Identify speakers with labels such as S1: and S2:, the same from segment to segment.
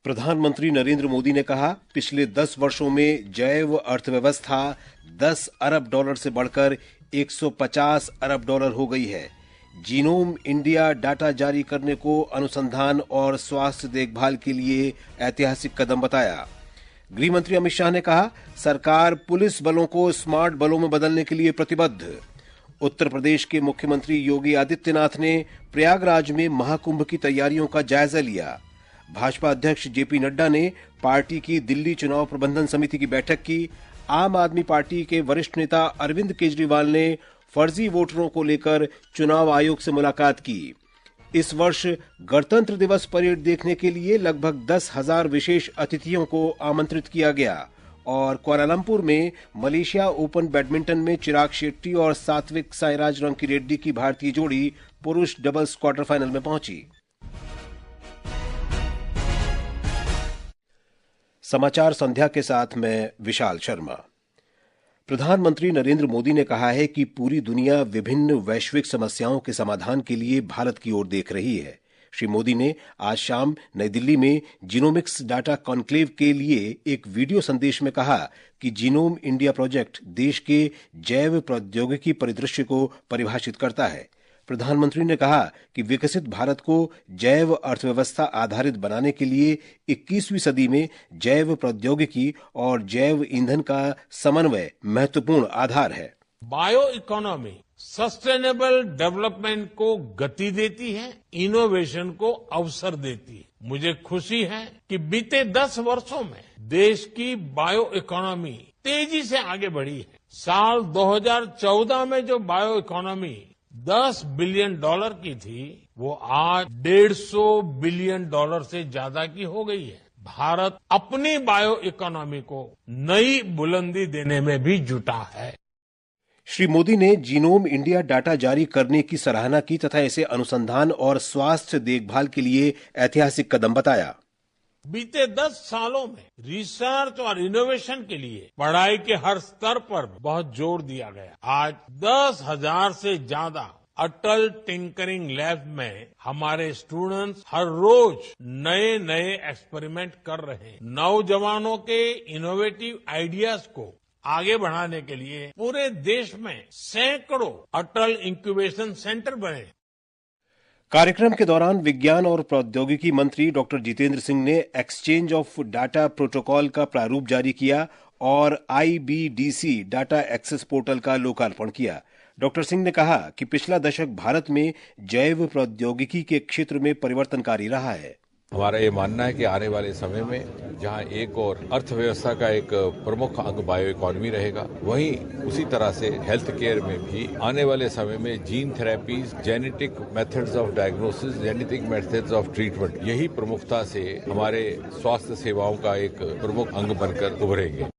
S1: प्रधानमंत्री नरेंद्र मोदी ने कहा, पिछले 10 वर्षों में जैव अर्थव्यवस्था 10 अरब डॉलर से बढ़कर 150 अरब डॉलर हो गई है। जीनोम इंडिया डाटा जारी करने को अनुसंधान और स्वास्थ्य देखभाल के लिए ऐतिहासिक कदम बताया। गृह मंत्री अमित शाह ने कहा, सरकार पुलिस बलों को स्मार्ट बलों में बदलने के लिए प्रतिबद्ध। उत्तर प्रदेश के मुख्यमंत्री योगी आदित्यनाथ ने प्रयागराज में महाकुंभ की तैयारियों का जायजा लिया। भाजपा अध्यक्ष जेपी नड्डा ने पार्टी की दिल्ली चुनाव प्रबंधन समिति की बैठक की। आम आदमी पार्टी के वरिष्ठ नेता अरविंद केजरीवाल ने फर्जी वोटरों को लेकर चुनाव आयोग से मुलाकात की। इस वर्ष गणतंत्र दिवस परेड देखने के लिए लगभग 10,000 विशेष अतिथियों को आमंत्रित किया गया और कुआलालंपुर में मलेशिया ओपन बैडमिंटन में चिराग शेट्टी और सात्विक साईराज रंकीरेड्डी की भारतीय जोड़ी पुरुष डबल्स क्वार्टर फाइनल में पहुंची। समाचार संध्या के साथ मैं विशाल शर्मा। प्रधानमंत्री नरेंद्र मोदी ने कहा है कि पूरी दुनिया विभिन्न वैश्विक समस्याओं के समाधान के लिए भारत की ओर देख रही है। श्री मोदी ने आज शाम नई दिल्ली में जीनोमिक्स डाटा कॉन्क्लेव के लिए एक वीडियो संदेश में कहा कि जीनोम इंडिया प्रोजेक्ट देश के जैव प्रौद्योगिकी परिदृश्य को परिभाषित करता है। प्रधानमंत्री ने कहा कि विकसित भारत को जैव अर्थव्यवस्था आधारित बनाने के लिए 21वीं सदी में जैव प्रौद्योगिकी और जैव ईंधन का समन्वय महत्वपूर्ण आधार है।
S2: बायो इकोनॉमी सस्टेनेबल डेवलपमेंट को गति देती है, इनोवेशन को अवसर देती है। मुझे खुशी है कि बीते 10 वर्षों में देश की बायो इकोनॉमी तेजी से आगे बढ़ी है। साल 2014 में जो बायो इकोनॉमी 10 बिलियन डॉलर की थी, वो आज 150 बिलियन डॉलर से ज्यादा की हो गई है। भारत अपनी बायो इकोनॉमी को नई बुलंदी देने में भी जुटा है।
S1: श्री मोदी ने जीनोम इंडिया डाटा जारी करने की सराहना की तथा इसे अनुसंधान और स्वास्थ्य देखभाल के लिए ऐतिहासिक कदम बताया।
S2: बीते 10 सालों में रिसर्च और इनोवेशन के लिए पढ़ाई के हर स्तर पर बहुत जोर दिया गया। आज 10,000 से ज्यादा अटल टिंकरिंग लैब में हमारे स्टूडेंट्स हर रोज नए नए एक्सपेरिमेंट कर रहे हैं। नौजवानों के इनोवेटिव आइडियाज को आगे बढ़ाने के लिए पूरे देश में सैकड़ों अटल इंक्यूबेशन सेंटर बने।
S1: कार्यक्रम के दौरान विज्ञान और प्रौद्योगिकी मंत्री डॉक्टर जितेंद्र सिंह ने एक्सचेंज ऑफ डाटा प्रोटोकॉल का प्रारूप जारी किया और आईबीडीसी डाटा एक्सेस पोर्टल का लोकार्पण किया। डॉक्टर सिंह ने कहा कि पिछला दशक भारत में जैव प्रौद्योगिकी के क्षेत्र में परिवर्तनकारी रहा है।
S3: हमारा ये मानना है कि आने वाले समय में जहां एक और अर्थव्यवस्था का एक प्रमुख अंग बायो इकोनॉमी रहेगा, वहीं उसी तरह से हेल्थ केयर में भी आने वाले समय में gene therapies, genetic methods of diagnosis, genetic methods of treatment, यही प्रमुखता से हमारे स्वास्थ्य सेवाओं का एक प्रमुख अंग बनकर उभरेंगे।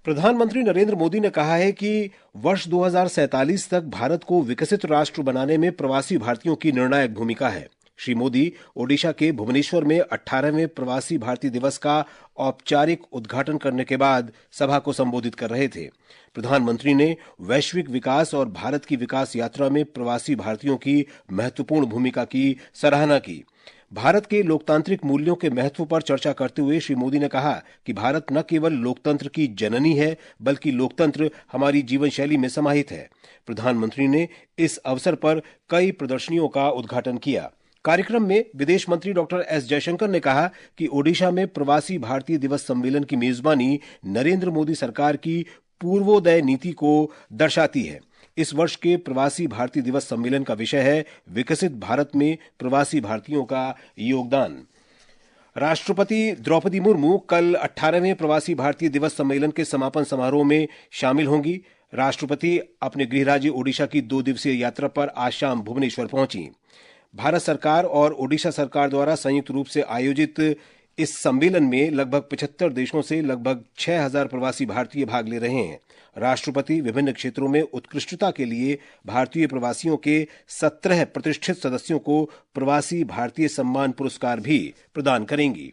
S1: प्रधानमंत्री नरेंद्र मोदी ने कहा है कि वर्ष 2047 तक भारत को विकसित राष्ट्र बनाने में प्रवासी भारतीयों की निर्णायक भूमिका है। श्री मोदी ओडिशा के भुवनेश्वर में 18वें प्रवासी भारतीय दिवस का औपचारिक उद्घाटन करने के बाद सभा को संबोधित कर रहे थे। प्रधानमंत्री ने वैश्विक विकास और भारत की विकास यात्रा में प्रवासी भारतीयों की महत्वपूर्ण भूमिका की सराहना की। भारत के लोकतांत्रिक मूल्यों के महत्व पर चर्चा करते हुए श्री मोदी ने कहा कि भारत न केवल लोकतंत्र की जननी है, बल्कि लोकतंत्र हमारी जीवन शैली में समाहित है। प्रधानमंत्री ने इस अवसर पर कई प्रदर्शनियों का उद्घाटन किया। कार्यक्रम में विदेश मंत्री डॉक्टर एस जयशंकर ने कहा कि ओडिशा में प्रवासी भारतीय दिवस सम्मेलन की मेजबानी नरेंद्र मोदी सरकार की पूर्वोदय नीति को दर्शाती है। इस वर्ष के प्रवासी भारतीय दिवस सम्मेलन का विषय है विकसित भारत में प्रवासी भारतीयों का योगदान। राष्ट्रपति द्रौपदी मुर्मू कल 18वें प्रवासी भारतीय दिवस सम्मेलन के समापन समारोह में शामिल होंगी। राष्ट्रपति अपने गृह राज्य ओडिशा की 2 दिवसीय यात्रा पर आज शाम भुवनेश्वर पहुंची। भारत सरकार और ओडिशा सरकार द्वारा संयुक्त रूप से आयोजित इस सम्मेलन में लगभग 75 देशों से लगभग 6,000 प्रवासी भारतीय भाग ले रहे हैं। राष्ट्रपति विभिन्न क्षेत्रों में उत्कृष्टता के लिए भारतीय प्रवासियों के 17 प्रतिष्ठित सदस्यों को प्रवासी भारतीय सम्मान पुरस्कार भी प्रदान करेंगी।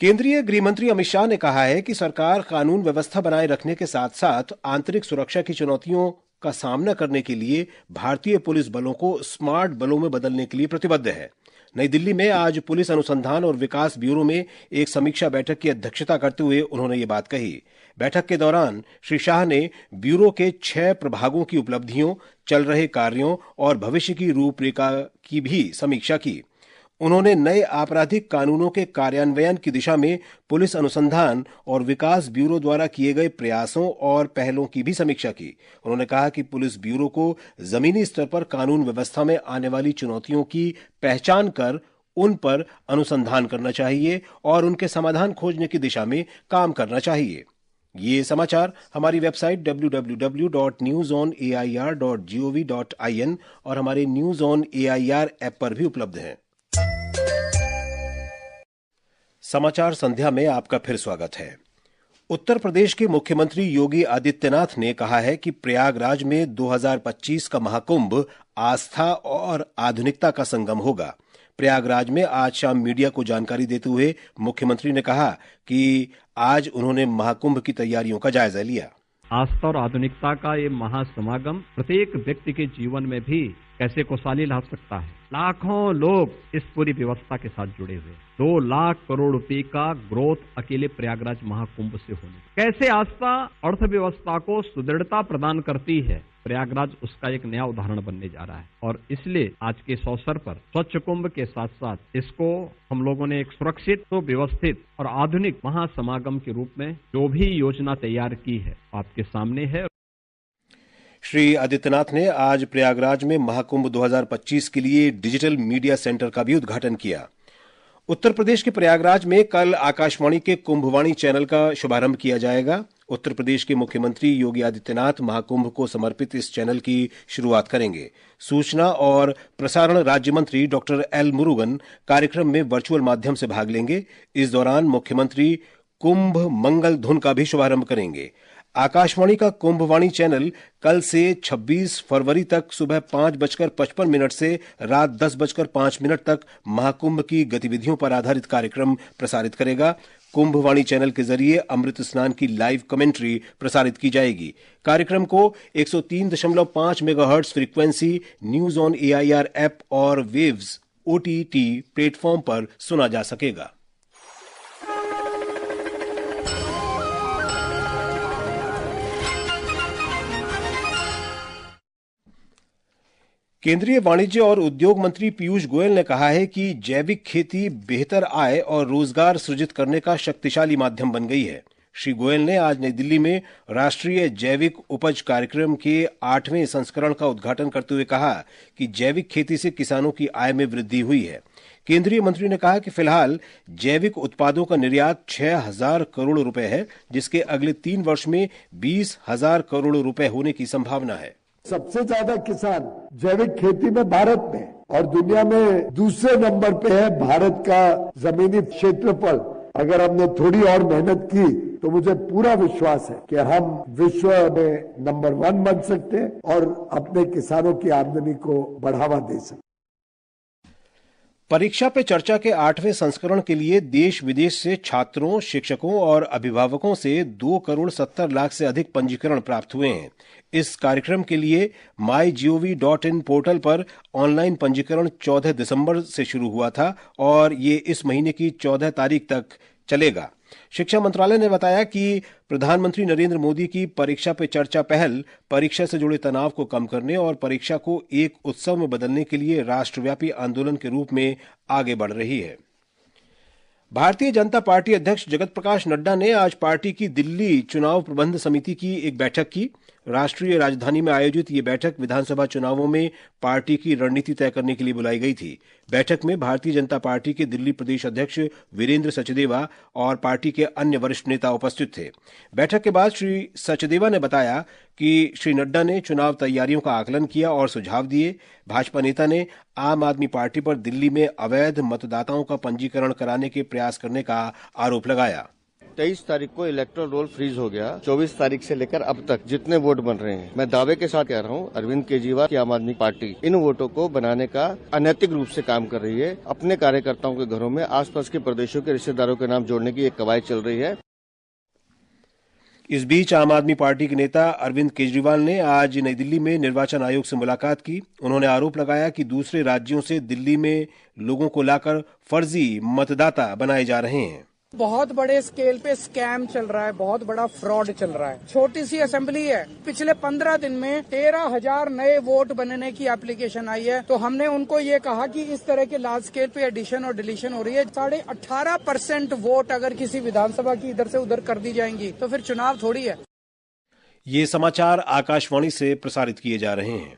S1: केंद्रीय गृह मंत्री अमित शाह ने कहा है कि सरकार कानून व्यवस्था बनाए रखने के साथ साथ आंतरिक सुरक्षा की चुनौतियों का सामना करने के लिए भारतीय पुलिस बलों को स्मार्ट बलों में बदलने के लिए प्रतिबद्ध है। नई दिल्ली में आज पुलिस अनुसंधान और विकास ब्यूरो में एक समीक्षा बैठक की अध्यक्षता करते हुए उन्होंने ये बात कही। बैठक के दौरान श्री शाह ने ब्यूरो के 6 प्रभागों की उपलब्धियों, चल रहे कार्यों और भविष्य की रूपरेखा की भी समीक्षा की। उन्होंने नए आपराधिक कानूनों के कार्यान्वयन की दिशा में पुलिस अनुसंधान और विकास ब्यूरो द्वारा किए गए प्रयासों और पहलों की भी समीक्षा की। उन्होंने कहा कि पुलिस ब्यूरो को जमीनी स्तर पर कानून व्यवस्था में आने वाली चुनौतियों की पहचान कर उन पर अनुसंधान करना चाहिए और उनके समाधान खोजने की दिशा में काम करना चाहिए। ये समाचार हमारी वेबसाइट www.newsonair.gov.in और हमारे न्यूज ऑन एआईआर ऐप पर भी उपलब्ध हैं। समाचार संध्या में आपका फिर स्वागत है। उत्तर प्रदेश के मुख्यमंत्री योगी आदित्यनाथ ने कहा है कि प्रयागराज में 2025 का महाकुंभ आस्था और आधुनिकता का संगम होगा। प्रयागराज में आज शाम मीडिया को जानकारी देते हुए मुख्यमंत्री ने कहा कि आज उन्होंने महाकुंभ की तैयारियों का जायजा लिया।
S4: आस्था और आधुनिकता का ये महासमागम प्रत्येक व्यक्ति के जीवन में भी कैसे खुशहाली ला सकता है। लाखों लोग इस पूरी व्यवस्था के साथ जुड़े हुए। 2 लाख करोड़ रुपए का ग्रोथ अकेले प्रयागराज महाकुंभ से होने, कैसे आस्था अर्थव्यवस्था को सुदृढ़ता प्रदान करती है, प्रयागराज उसका एक नया उदाहरण बनने जा रहा है। और इसलिए आज के इस अवसर पर स्वच्छ कुंभ के साथ साथ इसको हम लोगों ने एक सुरक्षित, तो व्यवस्थित और आधुनिक महासमागम के रूप में जो भी योजना तैयार की है आपके सामने है।
S1: श्री आदित्यनाथ ने आज प्रयागराज में महाकुंभ 2025 के लिए डिजिटल मीडिया सेंटर का भी उद्घाटन किया। उत्तर प्रदेश के प्रयागराज में कल आकाशवाणी के कुंभवाणी चैनल का शुभारंभ किया जाएगा। उत्तर प्रदेश के मुख्यमंत्री योगी आदित्यनाथ महाकुंभ को समर्पित इस चैनल की शुरुआत करेंगे। सूचना और प्रसारण राज्य मंत्री डॉक्टर एल मुरुगन कार्यक्रम में वर्चुअल माध्यम से भाग लेंगे। इस दौरान मुख्यमंत्री कुंभ मंगल धुन का भी शुभारंभ करेंगे। आकाशवाणी का कुंभवाणी चैनल कल से 26 फरवरी तक सुबह 5:55 से रात 10:05 तक महाकुंभ की गतिविधियों पर आधारित कार्यक्रम प्रसारित करेगा। कुंभवाणी चैनल के जरिए अमृत स्नान की लाइव कमेंट्री प्रसारित की जाएगी। कार्यक्रम को 103.5 megahertz frequency, news on AIR app और वेव्स ओटीटी प्लेटफॉर्म पर सुना जा सकेगा। केंद्रीय वाणिज्य और उद्योग मंत्री पीयूष गोयल ने कहा है कि जैविक खेती बेहतर आय और रोजगार सृजित करने का शक्तिशाली माध्यम बन गई है। श्री गोयल ने आज नई दिल्ली में राष्ट्रीय जैविक उपज कार्यक्रम के 8वें संस्करण का उद्घाटन करते हुए कहा कि जैविक खेती से किसानों की आय में वृद्धि हुई है। केंद्रीय मंत्री ने कहा कि फिलहाल जैविक उत्पादों का निर्यात 6,000 करोड़ रुपए है, जिसके अगले 3 वर्ष में 20,000 करोड़ रुपए होने की संभावना है।
S5: सबसे ज्यादा किसान जैविक खेती में भारत में और दुनिया में दूसरे नंबर पे है भारत का जमीनी क्षेत्रफल। अगर हमने थोड़ी और मेहनत की तो मुझे पूरा विश्वास है कि हम विश्व में नंबर 1 बन सकते हैं और अपने किसानों की आमदनी को बढ़ावा दे सकते।
S1: परीक्षा पे चर्चा के 8वें संस्करण के लिए देश विदेश से छात्रों, शिक्षकों और अभिभावकों से 2,70,00,000 से अधिक पंजीकरण प्राप्त हुए हैं। इस कार्यक्रम के लिए mygov.in पोर्टल पर ऑनलाइन पंजीकरण 14 दिसंबर से शुरू हुआ था और ये इस महीने की 14 तारीख तक चलेगा। शिक्षा मंत्रालय ने बताया कि प्रधानमंत्री नरेंद्र मोदी की परीक्षा पे चर्चा पहल परीक्षा से जुड़े तनाव को कम करने और परीक्षा को एक उत्सव में बदलने के लिए राष्ट्रव्यापी आंदोलन के रूप में आगे बढ़ रही है। भारतीय जनता पार्टी अध्यक्ष जगत प्रकाश नड्डा ने आज पार्टी की दिल्ली चुनाव प्रबंध समिति की एक बैठक की। राष्ट्रीय राजधानी में आयोजित ये बैठक विधानसभा चुनावों में पार्टी की रणनीति तय करने के लिए बुलाई गई थी। बैठक में भारतीय जनता पार्टी के दिल्ली प्रदेश अध्यक्ष वीरेंद्र सचदेवा और पार्टी के अन्य वरिष्ठ नेता उपस्थित थे। बैठक के बाद श्री सचदेवा ने बताया कि श्री नड्डा ने चुनाव तैयारियों का आकलन किया और सुझाव दिए। भाजपा नेता ने आम आदमी पार्टी पर दिल्ली में अवैध मतदाताओं का पंजीकरण कराने के प्रयास करने का आरोप लगाया।
S6: 23 तारीख को इलेक्टोरल रोल फ्रीज हो गया। 24 तारीख से लेकर अब तक जितने वोट बन रहे हैं, मैं दावे के साथ कह रहा हूं, अरविंद केजरीवाल की आम आदमी पार्टी इन वोटों को बनाने का अनैतिक रूप से काम कर रही है। अपने कार्यकर्ताओं के घरों में आसपास के प्रदेशों के रिश्तेदारों के नाम जोड़ने की एक कवायद चल रही है।
S1: इस बीच आम आदमी पार्टी के नेता अरविंद केजरीवाल ने आज नई दिल्ली में निर्वाचन आयोग से मुलाकात की। उन्होंने आरोप लगाया कि दूसरे राज्यों से दिल्ली में लोगों को लाकर फर्जी मतदाता बनाए जा रहे हैं।
S7: बहुत बड़े स्केल पे स्कैम चल रहा है, बहुत बड़ा फ्रॉड चल रहा है। छोटी सी असेंबली है, पिछले 15 दिन में 13,000 नए वोट बनने की एप्लीकेशन आई है। तो हमने उनको ये कहा कि इस तरह के लार्ज स्केल पे एडिशन और डिलीशन हो रही है। 18.5% वोट अगर किसी विधानसभा की इधर से उधर कर दी जाएंगी तो फिर चुनाव थोड़ी है।
S1: ये समाचार आकाशवाणी से प्रसारित किए जा रहे हैं।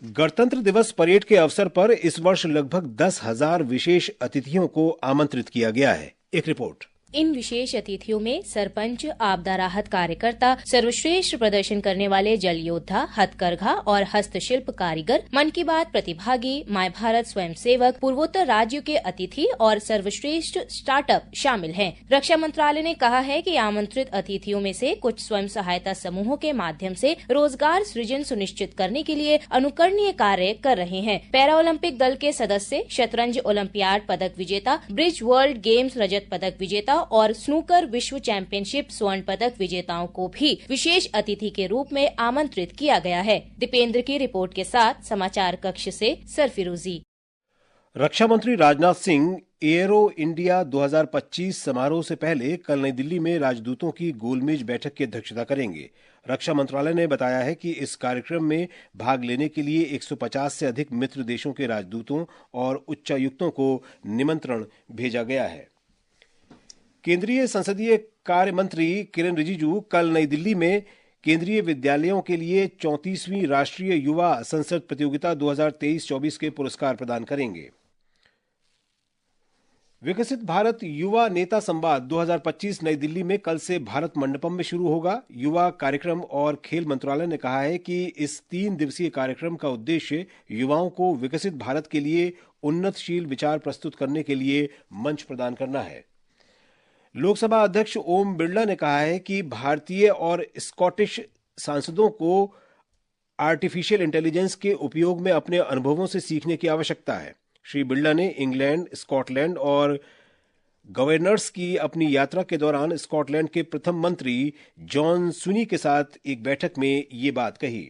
S1: गणतंत्र दिवस परेड के अवसर पर इस वर्ष लगभग 10,000 विशेष अतिथियों को आमंत्रित किया गया है। एक रिपोर्ट।
S8: इन विशेष अतिथियों में सरपंच, आपदा राहत कार्यकर्ता, सर्वश्रेष्ठ प्रदर्शन करने वाले जल योद्धा, हथकरघा और हस्तशिल्प कारीगर, मन की बात प्रतिभागी, माय भारत स्वयंसेवक, पूर्वोत्तर राज्यों के अतिथि और सर्वश्रेष्ठ स्टार्टअप शामिल हैं। रक्षा मंत्रालय ने कहा है कि आमंत्रित अतिथियों में से कुछ स्वयं सहायता समूहों के माध्यम से रोजगार सृजन सुनिश्चित करने के लिए अनुकरणीय कार्य कर रहे हैं। पैरा ओलंपिक दल के सदस्य, शतरंज ओलंपियाड पदक विजेता, ब्रिज वर्ल्ड गेम्स रजत पदक विजेता और स्नूकर विश्व चैंपियनशिप स्वर्ण पदक विजेताओं को भी विशेष अतिथि के रूप में आमंत्रित किया गया है। दीपेंद्र की रिपोर्ट के साथ समाचार कक्ष से सरफिरोजी।
S1: रक्षा मंत्री राजनाथ सिंह एयरो इंडिया 2025 समारोह से पहले कल नई दिल्ली में राजदूतों की गोलमेज बैठक की अध्यक्षता करेंगे। रक्षा मंत्रालय ने बताया है कि इस कार्यक्रम में भाग लेने के लिए 150 से अधिक मित्र देशों के राजदूतों और उच्चायुक्तों को निमंत्रण भेजा गया है। केंद्रीय संसदीय कार्य मंत्री किरेन रिजिजू कल नई दिल्ली में केंद्रीय विद्यालयों के लिए 34वीं राष्ट्रीय युवा संसद प्रतियोगिता 2023-24 के पुरस्कार प्रदान करेंगे। विकसित भारत युवा नेता संवाद 2025 नई दिल्ली में कल से भारत मंडपम में शुरू होगा। युवा कार्यक्रम और खेल मंत्रालय ने कहा है कि इस 3 दिवसीय कार्यक्रम का उद्देश्य युवाओं को विकसित भारत के लिए उन्नतशील विचार प्रस्तुत करने के लिए मंच प्रदान करना है। लोकसभा अध्यक्ष ओम बिरला ने कहा है कि भारतीय और स्कॉटिश सांसदों को आर्टिफिशियल इंटेलिजेंस के उपयोग में अपने अनुभवों से सीखने की आवश्यकता है। श्री बिरला ने इंग्लैंड, स्कॉटलैंड और गवर्नर्स की अपनी यात्रा के दौरान स्कॉटलैंड के प्रथम मंत्री जॉन सुनी के साथ एक बैठक में ये बात कही।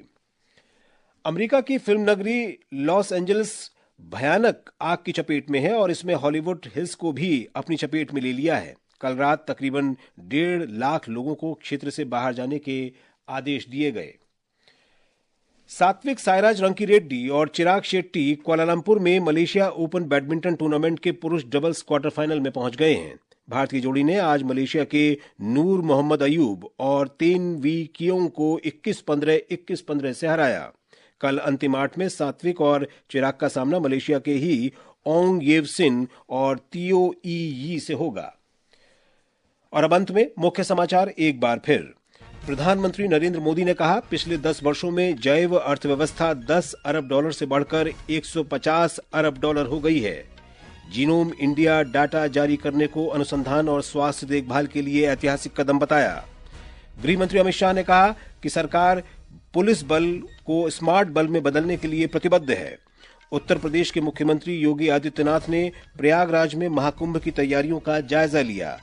S1: अमेरिका की फिल्म नगरी लॉस एंजलिस भयानक आग की चपेट में है और इसमें हॉलीवुड हिल्स को भी अपनी चपेट में ले लिया है। कल रात तकरीबन 1.5 लाख लोगों को क्षेत्र से बाहर जाने के आदेश दिए गए। सात्विक साईराज रंकीरेड्डी और चिराग शेट्टी कुआलालंपुर में मलेशिया ओपन बैडमिंटन टूर्नामेंट के पुरुष डबल्स क्वार्टर फाइनल में पहुंच गए हैं। भारतीय जोड़ी ने आज मलेशिया के नूर मोहम्मद अयूब और तेन वी कियोंग को 21-15, 21-15 से हराया। कल अंतिम 8 में सात्विक और चिराग का सामना मलेशिया के ही ओंग येव सिन और तियो ई यी से होगा। और अब अंत में मुख्य समाचार एक बार फिर। प्रधानमंत्री नरेंद्र मोदी ने कहा, पिछले 10 वर्षों में जैव अर्थव्यवस्था $10 अरब से बढ़कर $150 अरब हो गई है। जीनोम इंडिया डाटा जारी करने को अनुसंधान और स्वास्थ्य देखभाल के लिए ऐतिहासिक कदम बताया। गृह मंत्री अमित शाह ने कहा कि सरकार पुलिस बल को स्मार्ट बल में बदलने के लिए प्रतिबद्ध है। उत्तर प्रदेश के मुख्यमंत्री योगी आदित्यनाथ ने प्रयागराज में महाकुंभ की तैयारियों का जायजा लिया।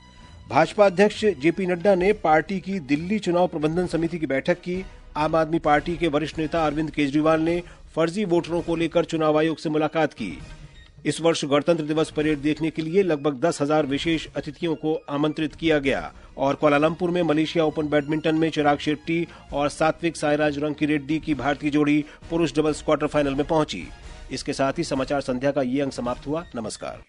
S1: भाजपा अध्यक्ष जेपी नड्डा ने पार्टी की दिल्ली चुनाव प्रबंधन समिति की बैठक की। आम आदमी पार्टी के वरिष्ठ नेता अरविंद केजरीवाल ने फर्जी वोटरों को लेकर चुनाव आयोग से मुलाकात की। इस वर्ष गणतंत्र दिवस परेड देखने के लिए लगभग 10,000 विशेष अतिथियों को आमंत्रित किया गया। और कुआलालंपुर में मलेशिया ओपन बैडमिंटन में चिराग शेट्टी और सात्विक साईराज रंकीरेड्डी की भारतीय जोड़ी पुरुष डबल्स क्वार्टर फाइनल में पहुंची। इसके साथ ही समाचार संध्या का ये अंक समाप्त हुआ। नमस्कार।